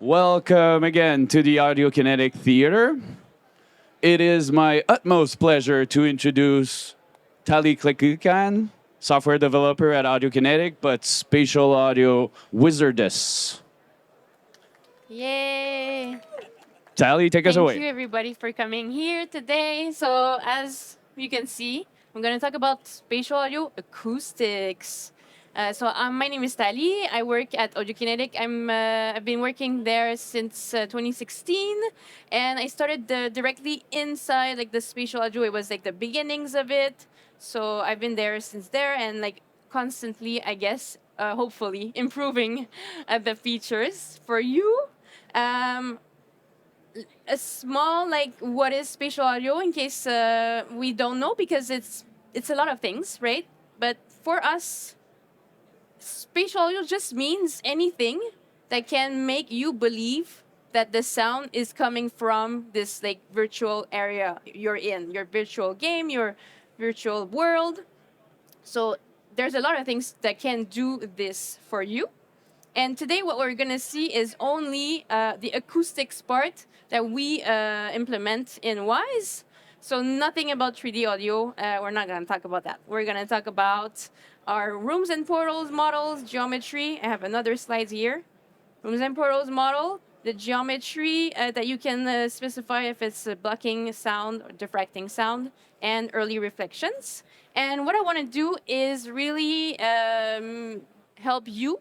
Welcome again to the Audiokinetic Theater. It is my utmost pleasure to introduce Thalie Keklikian, software developer at Audiokinetic, but spatial audio wizardess. Yay! Thalie, take us Thank away. you, everybody, for coming here today. So, as you can see, I'm going to talk about spatial audio acoustics. My name is Thalie. I work at Audiokinetic. I've been working there since 2016, and I started directly inside like the spatial audio. It was like the beginnings of it. So I've been there since there, and like constantly, I guess, hopefully improving the features for you. Um, a small like what is spatial audio in case we don't know because it's a lot of things, right? But for us, spatial audio just means anything that can make you believe that the sound is coming from this like virtual area you're in, your virtual game, your virtual world. So there's a lot of things that can do this for you. And today, what we're going to see is only the acoustics part that we implement in Wise. So nothing about 3D audio. We're not going to talk about that. We're going to talk about our rooms and portals models, geometry. I have another slide here. Rooms and portals model, the geometry that you can specify if it's blocking sound or diffracting sound, and early reflections. And what I want to do is really help you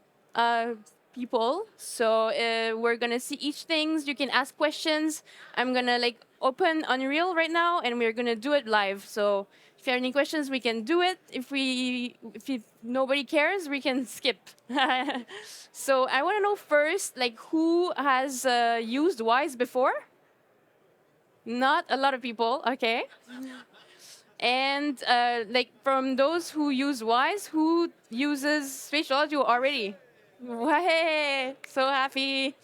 people. So we're gonna see each things. You can ask questions. I'm gonna like open Unreal right now, and we're gonna do it live. So if you have any questions, we can do it. If nobody cares, we can skip. So I want to know first, like who has used Wise before? Not a lot of people. Okay. And like from those who use Wise, who uses spatial audio already? Hey, so happy.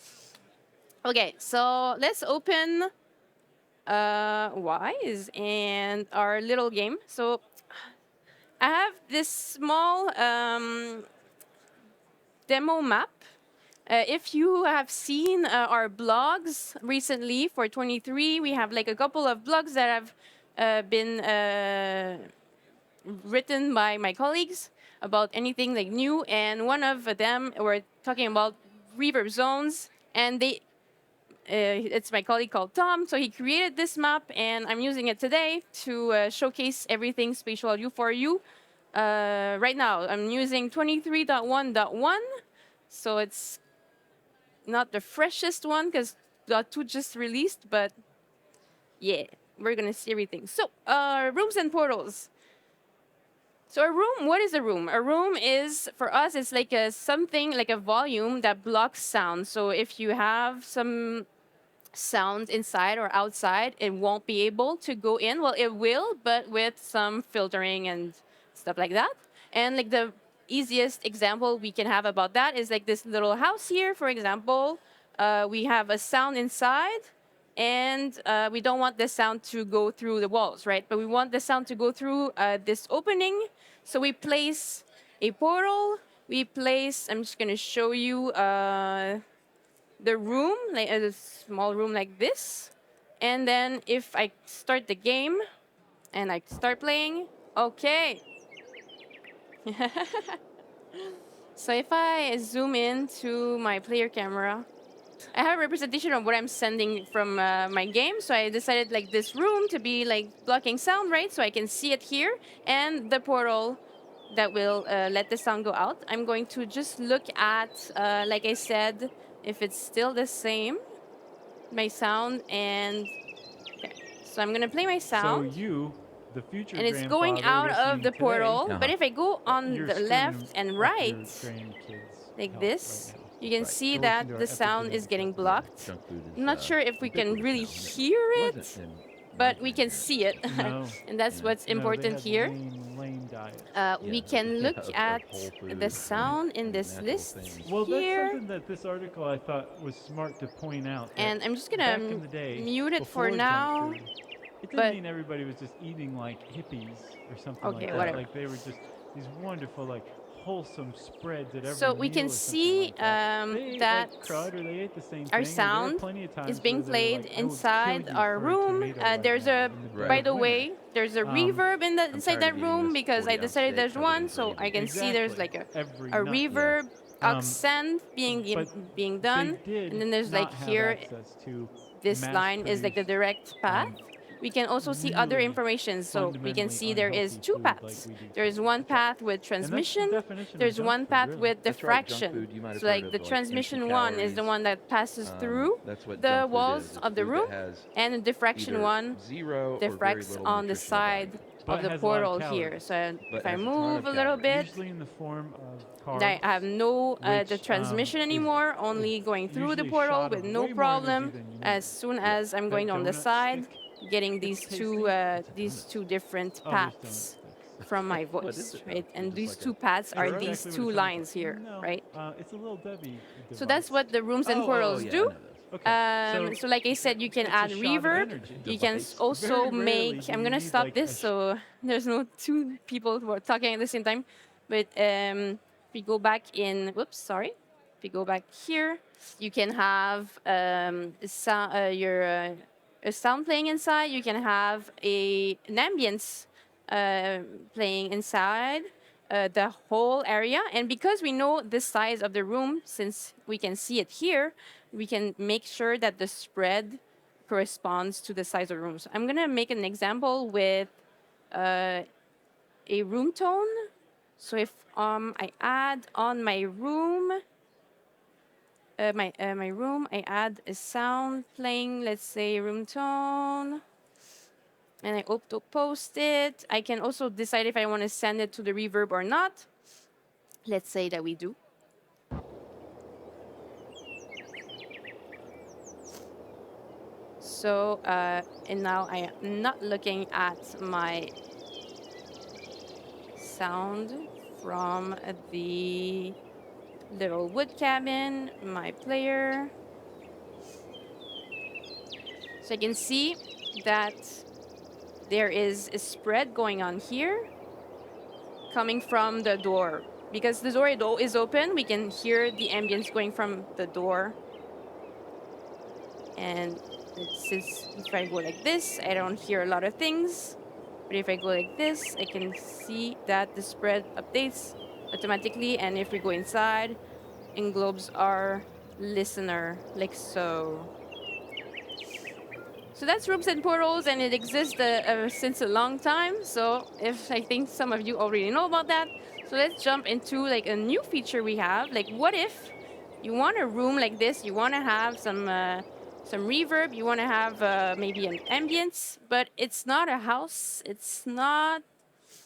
Okay, so let's open Wise and our little game. So I have this small demo map. If you have seen our blogs recently for 23, we have like a couple of blogs that have been written by my colleagues about anything like new, and one of them were talking about Reverb Zones, and it's my colleague called Tom, so he created this map, and I'm using it today to showcase everything spatial audio for you. Right now, I'm using 23.1.1, so it's not the freshest one because .2 just released, but yeah, we're gonna see everything. So, rooms and portals. So a room, what is a room? A room is, for us, it's like a something, like a volume that blocks sound. So if you have some sound inside or outside, it won't be able to go in. Well, it will, but with some filtering and stuff like that. And like the easiest example we can have about that is like this little house here, for example. We have a sound inside, and we don't want the sound to go through the walls, right? But we want the sound to go through this opening. So we place a portal. We place, I'm just going to show you the room, like a small room like this. And then if I start the game and I start playing, okay. So if I zoom in to my player camera, I have a representation of what I'm sending from my game. So I decided like this room to be like blocking sound, right? So I can see it here, and the portal that will let the sound go out. I'm going to just look at, like I said, if it's still the same, my sound, and okay. So I'm gonna play my sound. So you, the future and it's grandfather going out of the listening portal. today, But if I go on you're the screwing left and up right, your grandkids' like health this, right now. you can Right. see Go that listen to the our sound is epigenetic getting software. blocked. Junk food is I'm not sure if we can ubiquitous really now. hear it, Wasn't in my but we can grandparents' see it. No. And that's Yeah. what's No, they important had here. lame diet. We Yeah, can look of at whole food the sound in and this natural list things. Well, that's here. something that this article I thought was smart to point out. That And I'm just gonna back in the day, mute it for before now. junk food, it didn't but- mean everybody was just eating like hippies or something Okay, like that. whatever. Like they were just these wonderful, like wholesome spreads at every So we meal can or something see like that. They ate that like crud or they ate the same our thing. Or there are sound plenty of times is being where they're played like, I will inside kill you our for a room. tomato right There's now a, in the dead by of the winter. way, there's a reverb inside that room because I decided there's one, so I can see there's like Every a nut. reverb Um, accent but being they done, did and then there's like not have here access to this line is like the direct path. We can also see other really information. So we can fundamentally see there is unhealthy two food like paths. we do There is today. one path with And that's the transmission. definition of There's junk one food, path really. with That's right, junk diffraction. food, you might have So heard like of, the like, transmission empty one is the calories. one that passes through That's what the junk food walls is. It's of the food room, that has and the diffraction either one zero or very diffracts little on the nutritional value. side But of the has a lot of portal here. calories. So But if I has a ton move of a little calories. bit, Usually in the form of carbs. I have no the which, transmission is anymore, only going through the usually a portal shot with of no way more energy problem. than you need. As soon as I'm That going on the donut side, stick, getting these it's two tasty. different Oh, there's donut paths sticks. from my What is voice, it, though? right? You're And just these like two a paths are That's these exactly what two it sounds lines like. here, No, right? it's a little Debbie device. So that's what the rooms and portals yeah, I do. know those. Okay. So like I said, you can it's a add shot of reverb. energy. You can Device. also Very rarely make. do I'm you gonna need, stop like, this so there's no two people who are talking at the same time. But if we go back in, whoops, sorry. If we go back here, you can have a sound playing inside. You can have an ambience playing inside the whole area. And because we know the size of the room, since we can see it here, we can make sure that the spread corresponds to the size of the room. So I'm going to make an example with a room tone. So if I add on my room, my room, I add a sound playing, let's say room tone, and I auto post it. I can also decide if I want to send it to the reverb or not. Let's say that we do. So, and now I am not looking at my sound from the little wood cabin, my player. So I can see that there is a spread going on here coming from the door. Because the door is open, we can hear the ambience going from the door. And since if I go like this, I don't hear a lot of things. But if I go like this, I can see that the spread updates automatically. And if we go inside, englobes our listener, like so. So that's Rooms and Portals, and it exists since a long time. So if I think some of you already know about that. So let's jump into like a new feature we have. Like, what if you want a room like this? You want to have some reverb. You want to have maybe an ambience, but it's not a house. It's not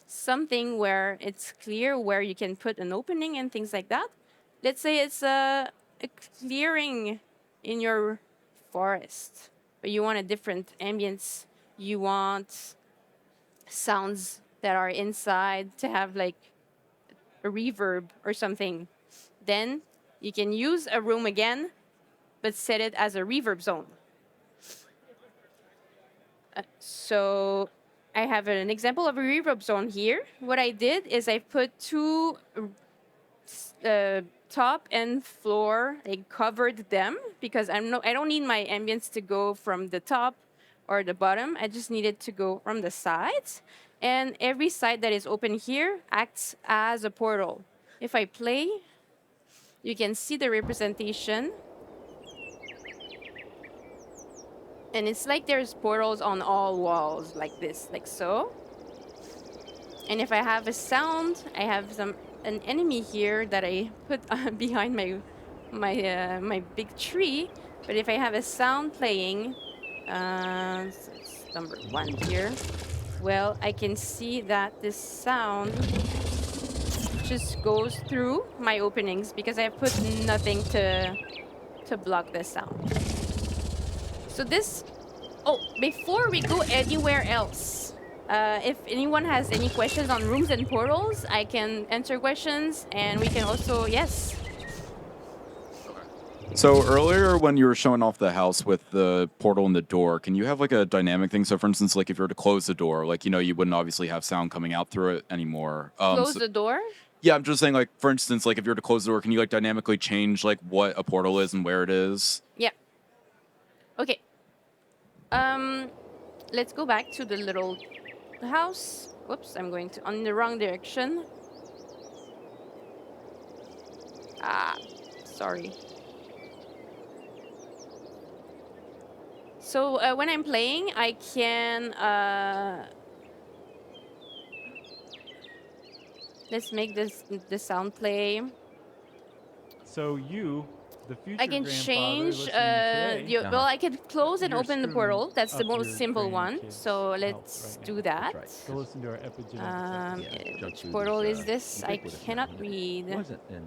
something where it's clear where you can put an opening and things like that. Let's say it's a clearing in your forest, but you want a different ambience. You want sounds that are inside to have like a reverb or something. Then you can use a room again, but set it as a reverb zone. So I have an example of a reverb zone here. What I did is I put two top and floor, I covered them because I don't need my ambience to go from the top or the bottom. I just need it to go from the sides. And every side that is open here acts as a portal. If I play, you can see the representation. And it's like there's portals on all walls like this, like so. And if I have a sound, I have an enemy here that I put behind my big tree. But if I have a sound playing, so it's number 1 here. Well, I can see that this sound just goes through my openings because I have put nothing to block the sound. So this, before we go anywhere else, if anyone has any questions on rooms and portals, I can answer questions, and we can also, yes. So earlier when you were showing off the house with the portal and the door, can you have like a dynamic thing? So for instance, like if you were to close the door, like, you wouldn't obviously have sound coming out through it anymore. Close the door? Yeah, I'm just saying, like, for instance, like, if you were to close the door, can you, like, dynamically change, like, what a portal is and where it is? Yeah. Okay. Let's go back to the little house. Whoops, I'm going to on the wrong direction. Ah, sorry. So when I'm playing, I can let's make the sound play. So you, the I future can grandfather change. listening today, Well, I can close and you're open the screwing portal. That's the up most your simple one. grandkids' So health let's right do now. that. That's Go right. listen to our epigenetics episode. Junk Which food portal is is, this? I ubiquitous now. cannot It read. wasn't in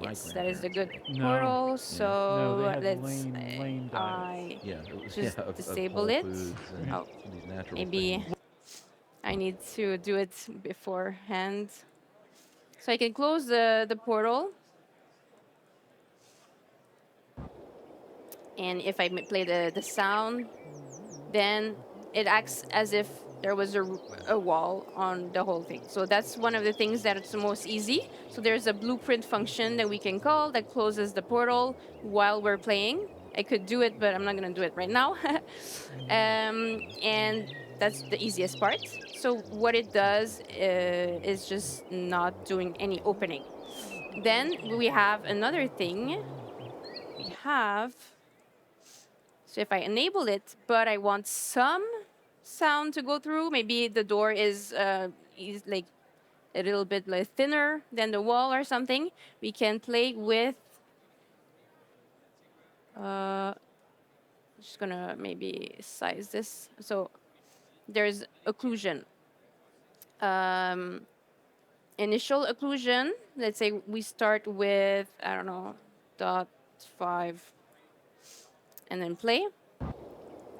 my Yes, that is the good grandparents' day. No. portal. No, So they had let's. lame diets. I Yeah, it was just of disable whole it. foods and Oh, these natural maybe things. I need to do it beforehand. So I can close the portal. And if I play the sound, then it acts as if there was a wall on the whole thing. So that's one of the things that it's the most easy. So there's a blueprint function that we can call that closes the portal while we're playing. I could do it, but I'm not going to do it right now. And that's the easiest part. So what it does is just not doing any opening. Then we have another thing. We have... So if I enable it, but I want some sound to go through, maybe the door is like a little bit like thinner than the wall or something, we can play with... just gonna maybe size this. So there's occlusion. Initial occlusion, let's say we start with, I don't know, 0.5 and then play.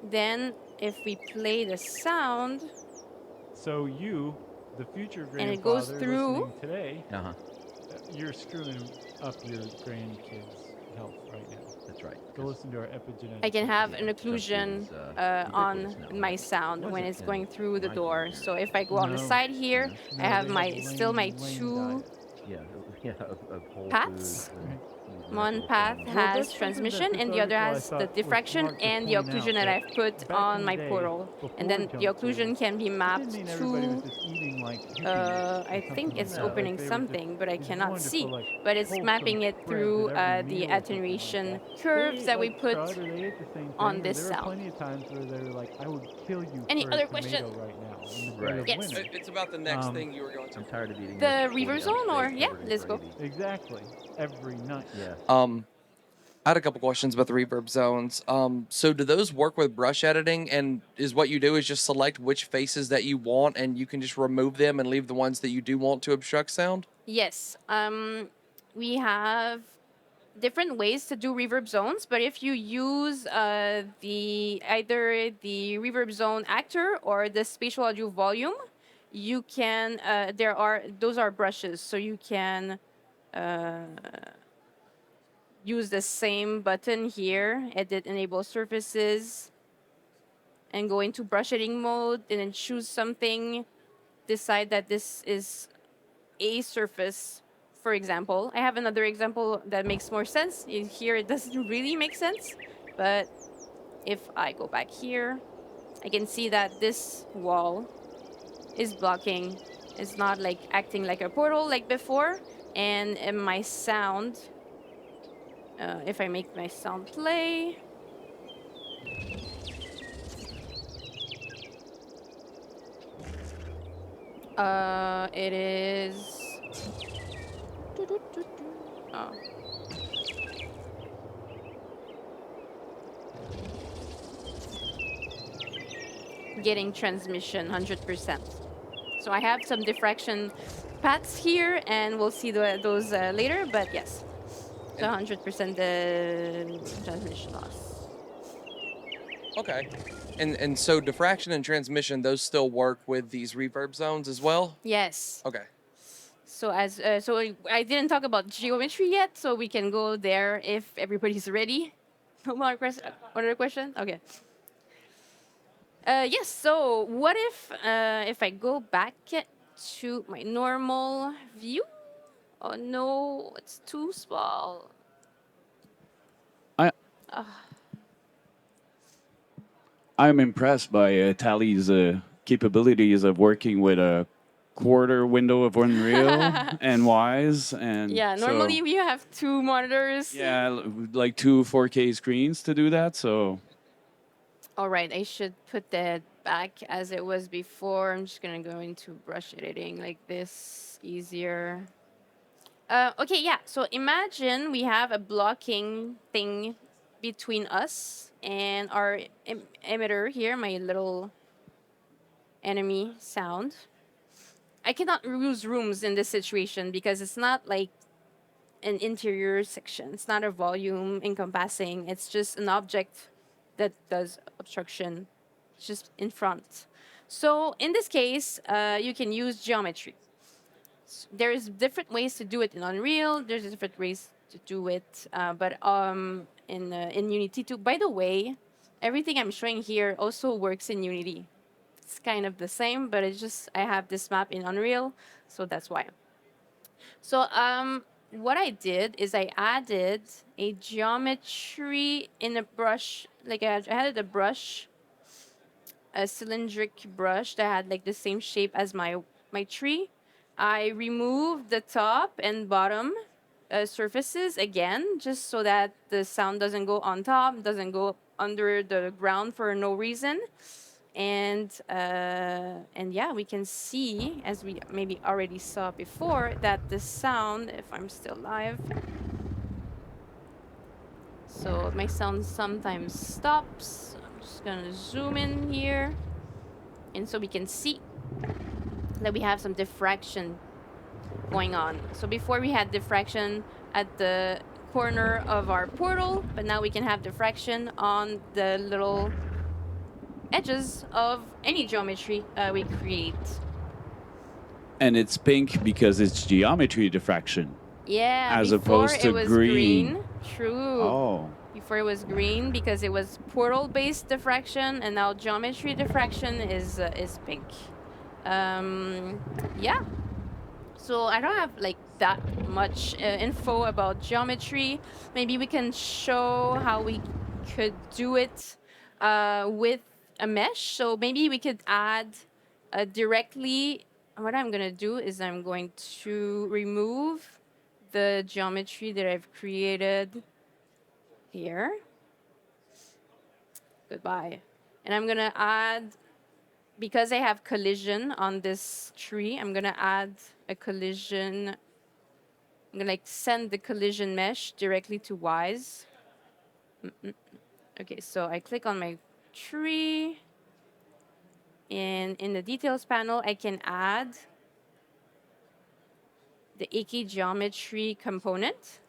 Then if we play the sound, So you, the future and it goes grandfather through... listening today, Uh-huh. you're screwing up your grandkids' health right now. That's right. Go listen to our epigenetics. I can have Yeah, an junk food occlusion is, ubiquitous on now. my sound when Wasn't it's in going through the my door. grandparents' So if I go on the No. side here, No, I have they my had still my lame two diet. Yeah, yeah, of whole paths. foods and these One natural path things. Well, has that's something transmission, that and this the other article I has the thought was diffraction smart to and the point occlusion out that I've put back in on the my day, portal. before And then the junk food, occlusion can be it mapped didn't mean everybody was to... just eating like hippies or I think something it's like that. opening Like they were just something, but I these cannot wonderful, see. like, But it's wholesome mapping it spreads through at every the meal or something like attenuation that. curves They ate that we like put crud, or they ate the same on thing, or this there were sound. plenty of times where they were like, I would kill you Any for other a tomato question? right now in the Right. dead of Yes. winter. It's about the next Um, thing you were going to. I'm tired of eating The this Reverb 40-ounce Zone, or... steak Yeah, covered in let's go. gravy. Exactly. Every night. Yeah. I had a couple questions about the reverb zones. So do those work with brush editing? And is what you do is just select which faces that you want, and you can just remove them and leave the ones that you do want to obstruct sound? Yes. We have different ways to do reverb zones, but if you use either the reverb zone actor or the spatial audio volume, you can those are brushes, so you can use the same button here, edit enable surfaces, and go into brush editing mode, and then choose something, decide that this is a surface, for example. I have another example that makes more sense. Here it doesn't really make sense, but if I go back here, I can see that this wall is blocking. It's not like acting like a portal like before. And in my sound, if I make my sound play, it is... Oh. Getting transmission 100%. So I have some diffraction paths here, and we'll see those later, but yes. So 100% the transmission loss. Okay. And so diffraction and transmission, those still work with these reverb zones as well? Yes. Okay. So so I didn't talk about geometry yet, so we can go there if everybody's ready. No more question? Other question? Okay. Yes. So what if I go back to my normal view? Oh no, it's too small. I I'm impressed by Thalie's capabilities of working with a quarter window of Unreal and Wise, and Yeah, normally we have two monitors. yeah, like two 4K screens to do that. So All right, I should put that back as it was before. I'm just gonna go into brush editing like this, easier. Okay, yeah. So imagine we have a blocking thing between us and our emitter here, my little enemy sound. I cannot use rooms in this situation because it's not like an interior section. It's not a volume encompassing. It's just an object that does obstruction. It's just in front. So in this case, you can use geometry. There's different ways to do it in Unreal. There's different ways to do it, but in Unity too. By the way, everything I'm showing here also works in Unity. It's kind of the same, but it's just I have this map in Unreal, so that's why. So what I did is I added a geometry in a brush. Like I added a brush, a cylindric brush that had like the same shape as my tree. I removed the top and bottom surfaces again, just so that the sound doesn't go on top, doesn't go under the ground for no reason. And yeah, we can see, as we maybe already saw before, that the sound, if I'm still live, so my sound sometimes stops. I'm just gonna zoom in here, and so we can see that we have some diffraction going on. So before we had diffraction at the corner of our portal, but now we can have diffraction on the little edges of any geometry we create. and it's pink because it's geometry diffraction. Yeah, As before opposed to it was green. True. Oh. Before it was green because it was portal-based diffraction, and now geometry diffraction is pink. Yeah. So I don't have like that much info about geometry. Maybe we can show how we could do it with a mesh. So maybe we could add directly. What I'm gonna do is I'm going to remove the geometry that I've created here. Goodbye. And I'm gonna add, because I have collision on this tree, I'm gonna add a collision. I'm gonna like send the collision mesh directly to Wwise. Okay, so I click on my tree, and in the details panel, I can add the AK geometry component.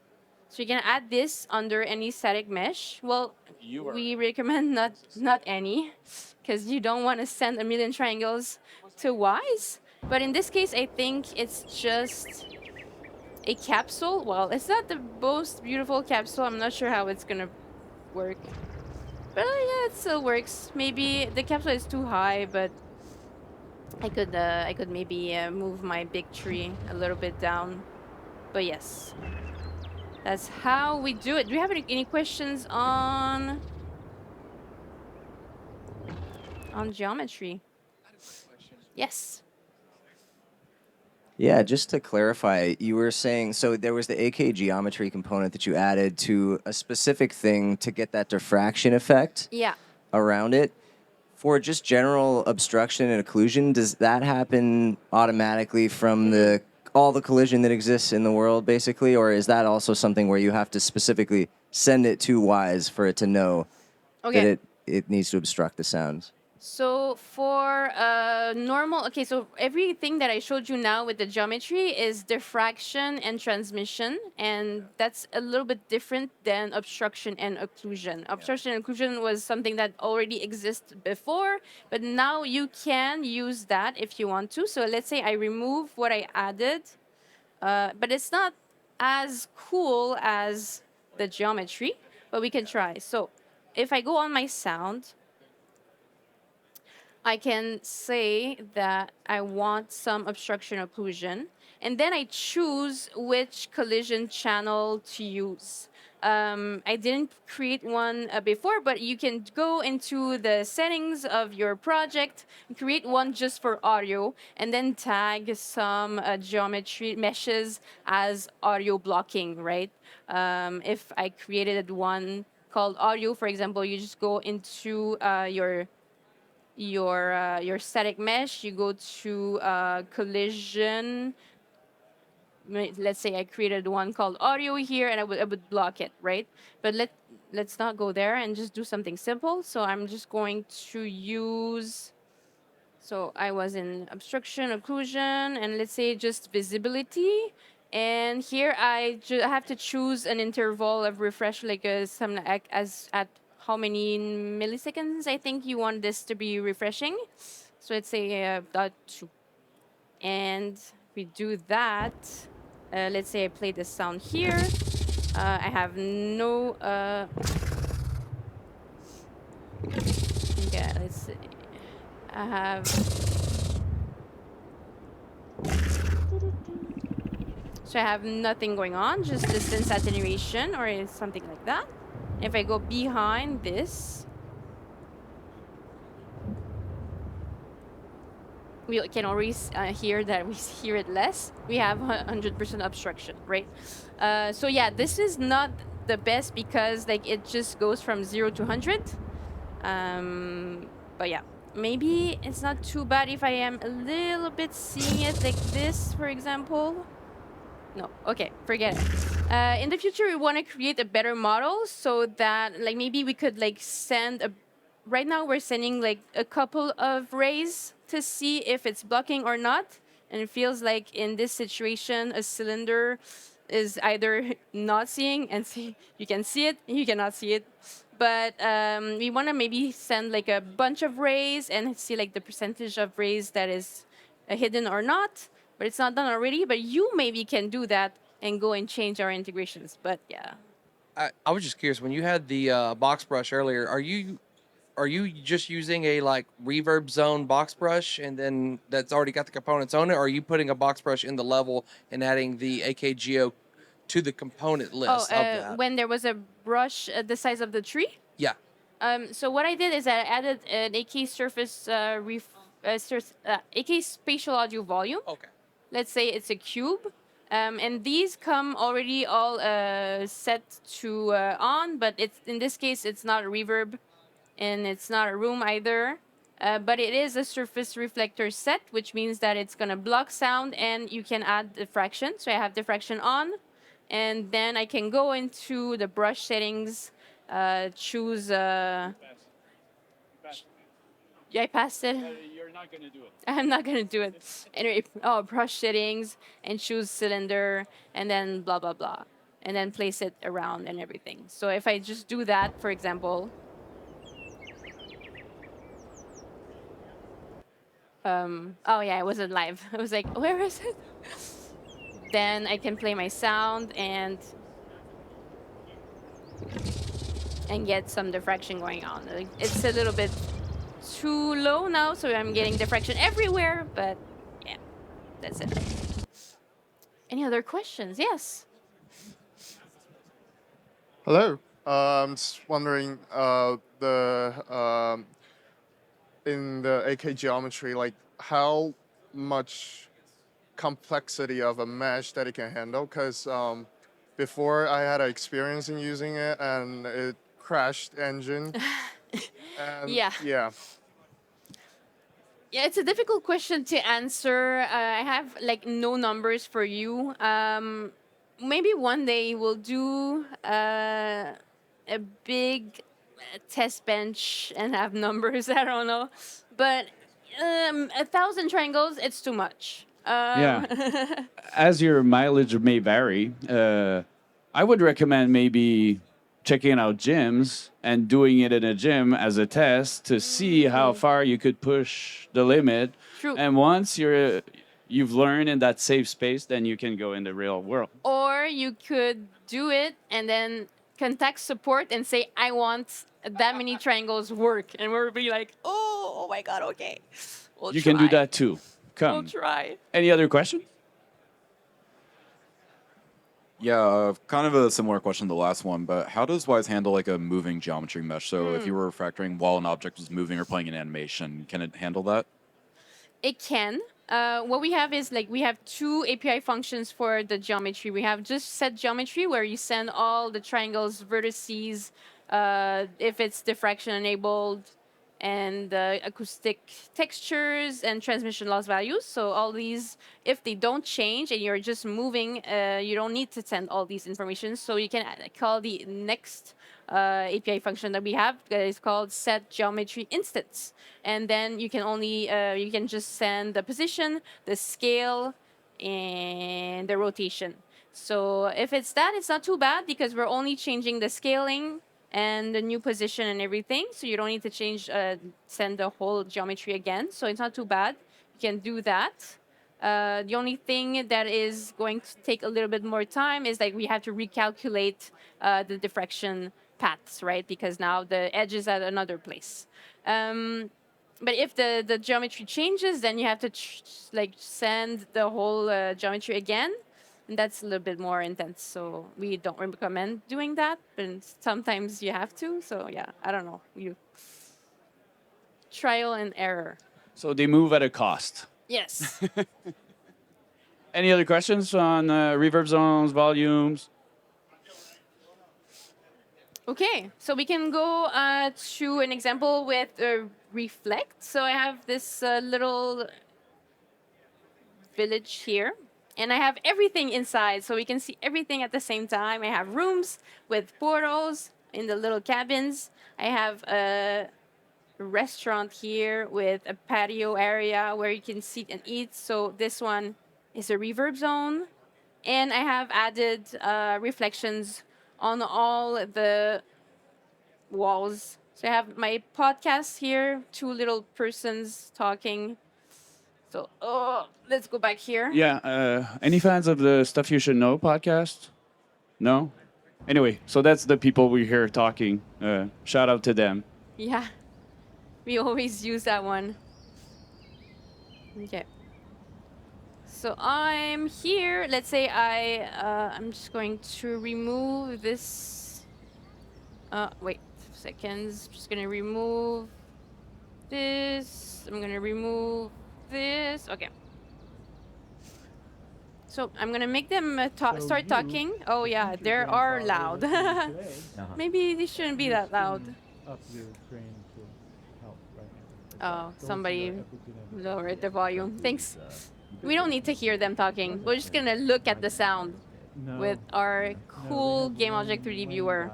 So you can add this under any static mesh. Well, we recommend not any, because you don't want to send a million triangles to Wwise. But in this case, I think it's just a capsule. Well, it's not the most beautiful capsule. I'm not sure how it's gonna work. But yeah, it still works. Maybe the capsule is too high, but I could maybe move my big tree a little bit down. But yes, that's how we do it. Do you have any questions on geometry? Yes. Yeah, just to clarify, you were saying, so there was the AK geometry component that you added to a specific thing to get that diffraction effect Yeah. around it. For just general obstruction and occlusion, does that happen automatically from all the collision that exists in the world, basically? Or is that also something where you have to specifically send it to Wwise for it to know that it needs to obstruct the sounds? So for normal, okay, so everything that I showed you now with the geometry is diffraction and transmission, and that's a little bit different than obstruction and occlusion. Obstruction and occlusion was something that already existed before, but now you can use that if you want to. So let's say I remove what I added, but it's not as cool as the geometry, but we can try. So if I go on my sound, I can say that I want some obstruction occlusion. and then I choose which collision channel to use. I didn't create one before, but you can go into the settings of your project, create one just for audio, and then tag some geometry meshes as audio blocking, right? If I created one called audio, for example, you just go into your static mesh, you go to collision. Let's say I created one called audio here, and I would block it, right? But let's not go there and just do something simple. So I'm just going to use. So I was in obstruction, occlusion, and let's say just visibility. And here I have to choose an interval of refresh, like as at how many milliseconds I think you want this to be refreshing. So let's say dot 2. And we do that. Let's say I play the sound here. I have no. Yeah, let's see. I have. So I have nothing going on, just distance attenuation or something like that. If I go behind this, we can already hear that we hear it less. We have 100% obstruction, right? So yeah, this is not the best because like it just goes from 0 to 100. But yeah, maybe it's not too bad if I am a little bit seeing it like this, for example. No, okay, forget it. In the future, we want to create a better model so that like maybe we could like send a. Right now, we're sending like a couple of rays to see if it's blocking or not, and it feels like in this situation, a cylinder is either not seeing and see you can see it, you cannot see it. But we want to maybe send like a bunch of rays and see like the percentage of rays that is hidden or not. But it's not done already. But you maybe can do that and go and change our integrations. But yeah. I was just curious, when you had the box brush earlier, are you just using a like reverb zone box brush and then that's already got the components on it, or are you putting a box brush in the level and adding the AKGO to the component list of that? When there was a brush the size of the tree. Yeah. So what I did is I added an AK surface AK spatial audio volume. Okay. Let's say it's a cube. And these come already all set to on, but it's in this case it's not a reverb, and it's not a room either. But it is a surface reflector set, which means that it's gonna block sound, and you can add diffraction. So I have diffraction on, and then I can go into the brush settings, choose. Yeah, I passed it. You're not going to do it. I'm not gonna do it. Anyway, brush settings and choose cylinder and then blah blah blah, and then place it around and everything. So if I just do that, for example, oh yeah, it wasn't live. I was like, where is it? Then I can play my sound and get some diffraction going on. Like, it's a little bit too low now, so I'm getting diffraction everywhere, but yeah, that's it. Any other questions? Yes. Hello. I'm just wondering, in the AK geometry, like how much complexity of a mesh that it can handle? Because before I had an experience in using it, and it crashed engine. And Yeah. Yeah. Yeah, it's a difficult question to answer. I have like no numbers for you. Maybe one day we'll do a big test bench and have numbers. I don't know, but 1,000 triangles, it's too much. Yeah. As your mileage may vary, I would recommend maybe checking out gyms and doing it in a gym as a test to see how far you could push the limit. True. And once you've learned in that safe space, then you can go in the real world. Or you could do it and then contact support and say, I want that many triangles work. And we'll be like, oh my God, okay. We'll You try. can do that too. Come. We'll try. Any other questions? Yeah, kind of a similar question to the last one, but how does Wise handle like a moving geometry mesh? So if you were refactoring while an object was moving or playing an animation, can it handle that? It can. What we have is like we have two API functions for the geometry. We have just set geometry where you send all the triangles, vertices, if it's diffraction enabled, and acoustic textures and transmission loss values. So all these, if they don't change and you're just moving, you don't need to send all these information. So you can call the next API function that we have that is called set geometry instance, and then you can only you can just send the position, the scale, and the rotation. So if it's that, it's not too bad because we're only changing the scaling and the new position and everything. So you don't need to change, send the whole geometry again. So it's not too bad. You can do that. The only thing that is going to take a little bit more time is like we have to recalculate the diffraction paths, right? Because now the edge is at another place. But if the geometry changes, then you have to like send the whole geometry again. And that's a little bit more intense. So we don't recommend doing that. But sometimes you have to. So yeah, I don't know. You trial and error. So they move at a cost. Yes. Any other questions on reverb zones, volumes? Okay, so we can go to an example with reflect. So I have this little village here, and I have everything inside, so we can see everything at the same time. I have rooms with portals in the little cabins. I have a restaurant here with a patio area where you can sit and eat. So this one is a reverb zone, and I have added reflections on all the walls. So I have my podcast here, two little persons talking. So, let's go back here. Yeah. Any fans of the Stuff You Should Know podcast? No? Anyway, so that's the people we hear talking. Shout out to them. Yeah, we always use that one. Okay. So I'm here. Let's say I'm just going to remove this. Wait, seconds. Just gonna remove this. I'm gonna remove this. Okay. So I'm gonna make them start talking. Oh yeah, they are loud. Maybe they shouldn't be that loud. Up your brain to help right now. Oh, somebody lowered the volume. Thanks. We don't need to hear them talking. We're just gonna look at the sound with our cool Game Object 3D viewer.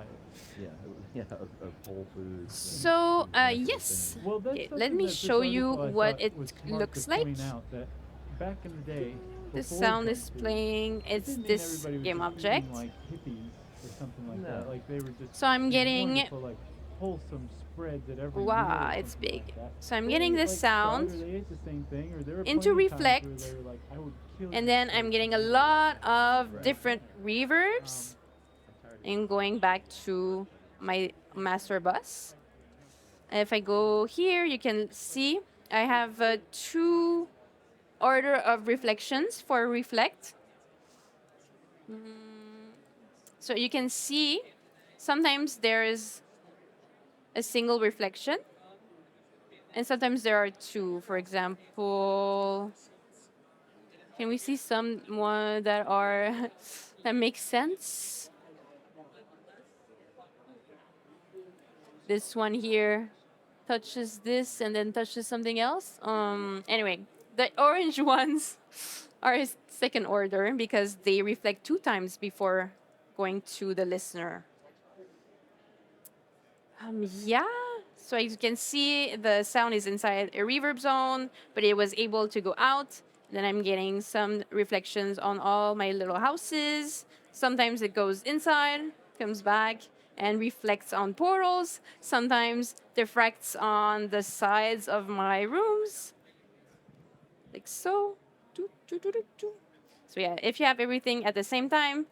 Yeah, of Whole Foods. So, yes. Well, that's Okay, let something me that this show you article I what thought it was smart looks to like. point out that back in the day, This before sound is computers, playing. I It's didn't think this everybody was Game just Object. eating like hippies or something like that. No. Like they were just So I'm these getting. wonderful, like, wholesome spreads at every Wow, meal or it's something big. like that. So I'm They getting ate, this like, sound butter, they ate the same thing, or there were into plenty of times where reflect, they were like, I would kill and you then for I'm this. getting a lot of different reverbs. And going back to my master bus. If I go here, you can see I have two order of reflections for reflect. So you can see sometimes there is a single reflection, and sometimes there are two. For example, can we see some one that are that makes sense? This one here touches this and then touches something else. Anyway, the orange ones are second order because they reflect two times before going to the listener. Yeah. So as you can see, the sound is inside a reverb zone, but it was able to go out. Then I'm getting some reflections on all my little houses. Sometimes it goes inside, comes back, and reflects on portals. Sometimes diffracts on the sides of my rooms, like so. Doo, doo, doo, doo, doo. So yeah, if you have everything at the same time,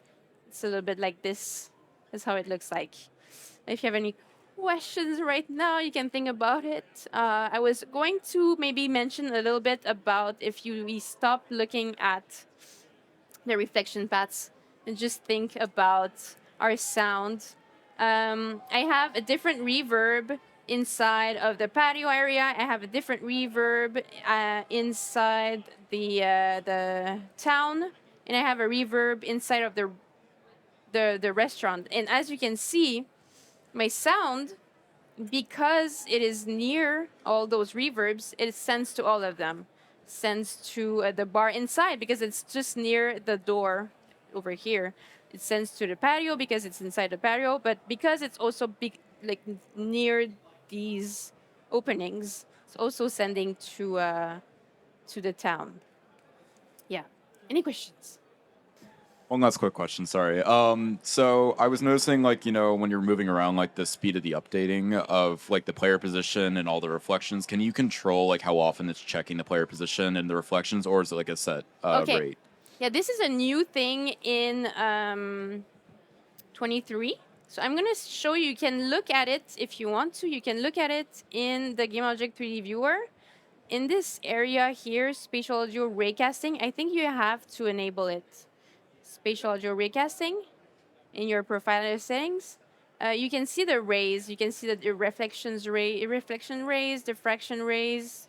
it's a little bit like this. That's how it looks like. If you have any questions right now, you can think about it. I was going to maybe mention a little bit about if we stop looking at the reflection paths and just think about our sound. I have a different reverb inside of the patio area. I have a different reverb inside the town, and I have a reverb inside of the restaurant. And as you can see, my sound, because it is near all those reverbs, it sends to all of them. Sends to the bar inside because it's just near the door over here. It sends to the patio because it's inside the patio, but because it's also big, like near these openings, it's also sending to the town. Yeah. Any questions? One last quick question, sorry. So I was noticing, like, when you're moving around, like the speed of the updating of like the player position and all the reflections, can you control like how often it's checking the player position and the reflections, or is it like a set Okay. rate? Yeah, this is a new thing in 23. So I'm going to show you. You can look at it if you want to. You can look at it in the GameObject 3D viewer. In this area here, spatial audio raycasting, I think you have to enable it. Spatial audio raycasting in your profile settings. You can see the rays. You can see the reflection rays, diffraction rays,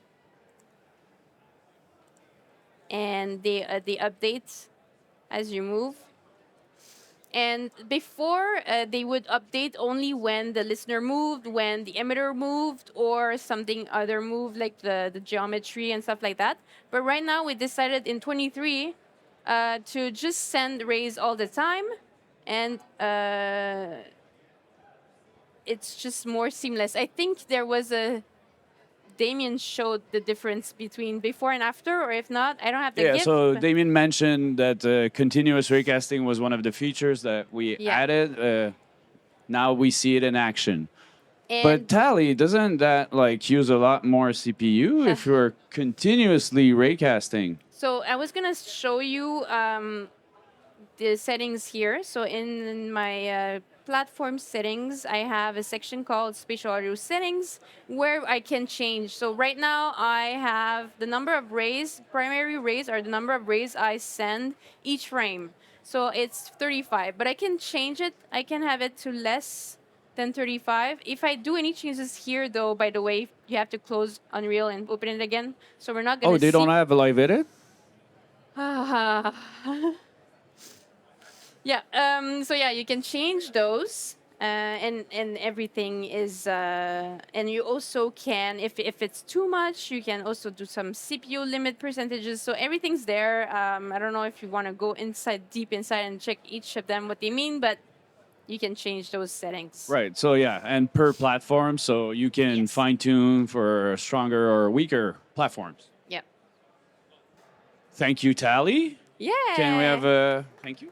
and they update as you move. And before, they would update only when the listener moved, when the emitter moved, or something other moved, like the geometry and stuff like that. But right now, we decided in 23 to just send rays all the time. And it's just more seamless. I think there was Damien showed the difference between before and after, or if not, I don't have the Yeah, GIF. so but- Damien mentioned that continuous raycasting was one of the features that we Yeah. added. Now we see it in action. and But Thalie, doesn't that like use a lot more CPU if you're continuously raycasting? So I was gonna show you the settings here. So in my platform settings, I have a section called Spatial Audio Settings where I can change. So right now I have the number of rays, primary rays are the number of rays I send each frame. So it's 35, but I can change it. I can have it to less than 35. If I do any changes here, though, by the way, you have to close Unreal and open it again. So we're not gonna Oh, they don't have a live edit? Yeah. So yeah, you can change those, and everything is. And you also can, if it's too much, you can also do some CPU limit percentages. So everything's there. I don't know if you want to go deep inside, and check each of them what they mean, but you can change those settings. Right. So yeah, and per platform, so you can Yes. fine tune for stronger or weaker platforms. Yeah. Thank you, Thalie. Yeah. Can we have a thank you?